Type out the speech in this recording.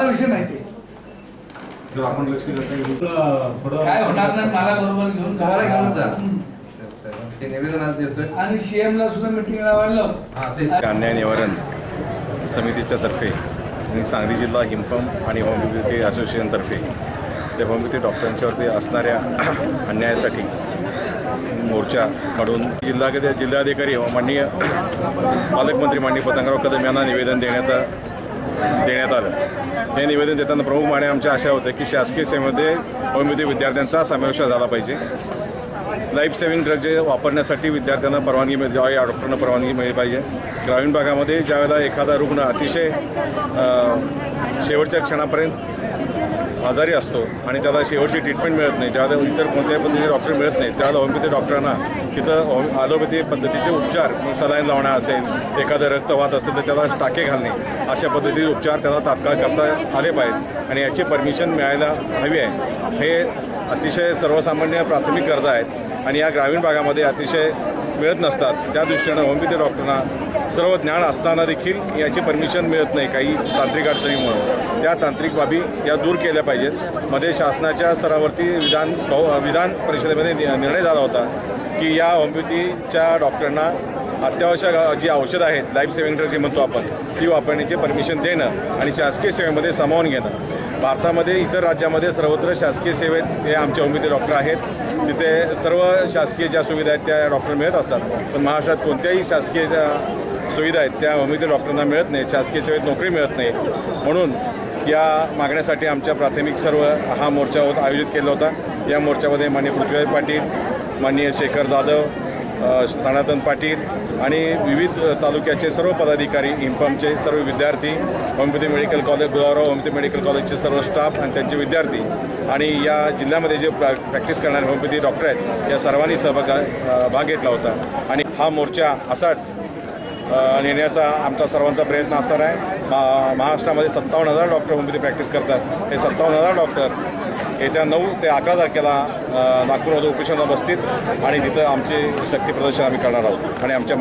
विषय माहिती आपण लक्ष काय होणार नाही, मला बरोबर घेऊन घेऊन जा ते निवेदन आज देतोय आणि सीएम ला सुद्धा मीटिंग लावायला. अन्याय निवारण समितीच्या तर्फे आणि सांगली जिल्हा हिमपंप आणि होमिओपॅथी असोसिएशन तर्फे ते होमिओपॅथी डॉक्टरांच्यावरती असणाऱ्या अन्यायासाठी मोर्चा काढून जिल्हाधिकारी व माननीय पालकमंत्री माननीय पतंगराव कदम यांना निवेदन देण्यात आलं. हे निवेदन देताना प्रमुख मागण्या आमच्या अशा होत्या की शासकीय सेवेमध्ये होमिओपॅथी विद्यार्थ्यांचा समावेश झाला पाहिजे. लाईफ सेव्हिंग ड्रग वापरण्यासाठी विद्यार्थ्यांना परवानगी मिळते, या डॉक्टरांना परवानगी मिळाली पाहिजे. ग्रामीण भागामध्ये ज्यावेळेला एखादा रुग्ण अतिशय शेवटच्या क्षणापर्यंत आजारी असतो आणि त्याला शेवटची ट्रीटमेंट मिळत नाही, ज्यावेळेला इतर कोणत्याही पद्धतीचे डॉक्टर मिळत नाही, त्यावेळेला होमिओपॅथी डॉक्टरांना तिथं ॲलोपॅथी पद्धतीचे उपचार, सलाईन लावणं असेल, एखादं रक्तवात असेल तर त्याला टाके घालणे, अशा पद्धतीचे उपचार त्याला तात्काळ करता आले पाहिजेत आणि याची परमिशन मिळायला हवी आहे. हे अतिशय सर्वसामान्य प्राथमिक गरजा आहेत आणि या ग्रामीण भागामध्ये अतिशय मिळत नसतात. त्या दृष्टीनं होमिओपॅथी डॉक्टरांना सर्व ज्ञान असताना देखील याची परमिशन मिळत नाही काही तांत्रिक अडचणीमुळे. त्या तांत्रिक बाबी या दूर केल्या पाहिजेत. मध्ये शासनाच्या स्तरावरती विधान परिषदेमध्ये निर्णय झाला होता की या होमिओपॅथीच्या डॉक्टरांना अत्यावश्यक जी औषधं आहेत, लाईफ सेव्हिंग ड्रग जे म्हणतो आपण, ती वापरण्याची परमिशन देणं आणि शासकीय सेवेमध्ये सामावून घेणं. भारतामध्ये इतर राज्यामध्ये सर्वत्र शासकीय सेवेत हे आमचे होमिओपॅथी डॉक्टर आहेत, तिथे सर्व शासकीय ज्या सुविधा आहेत त्या डॉक्टर मिळत असतात. पण महाराष्ट्रात कोणत्याही शासकीय ज्या सुविधा आहेत त्या होमिओपॅथी डॉक्टरांना मिळत नाही, शासकीय सेवेत नोकरी मिळत नाही. म्हणून या मागण्यासाठी आमच्या प्राथमिक सर्व हा मोर्चा आयोजित केला होता. या मोर्चामध्ये माननीय पृथ्वीराज पाटील, माननीय शेखर जाधव, सनातन पाटील आणि विविध तालुक्याचे सर्व पदाधिकारी, हिमपंपचे सर्व विद्यार्थी, homeopathy medical college Gulabrao homeopathy medical कॉलेजचे सर्व स्टाफ आणि त्यांचे विद्यार्थी आणि या जिल्ह्यामध्ये जे प्रॅक्टिस करणारे होमिओपॅथी डॉक्टर आहेत या सर्वांनी भाग घेतला होता. आणि हा मोर्चा असाच नेण्याचा आमचा सर्वांचा प्रयत्न असणार आहे. महाराष्ट्रामध्ये 57,000 डॉक्टर होमिओपॅथी प्रॅक्टिस करतात. हे 57,000 डॉक्टर येत्या 9 ते 11 तारखेला नागपूरमध्ये उपोषणाला बसतील आणि तिथं आमचे शक्ती प्रदर्शन आम्ही करणार आहोत आणि आमच्या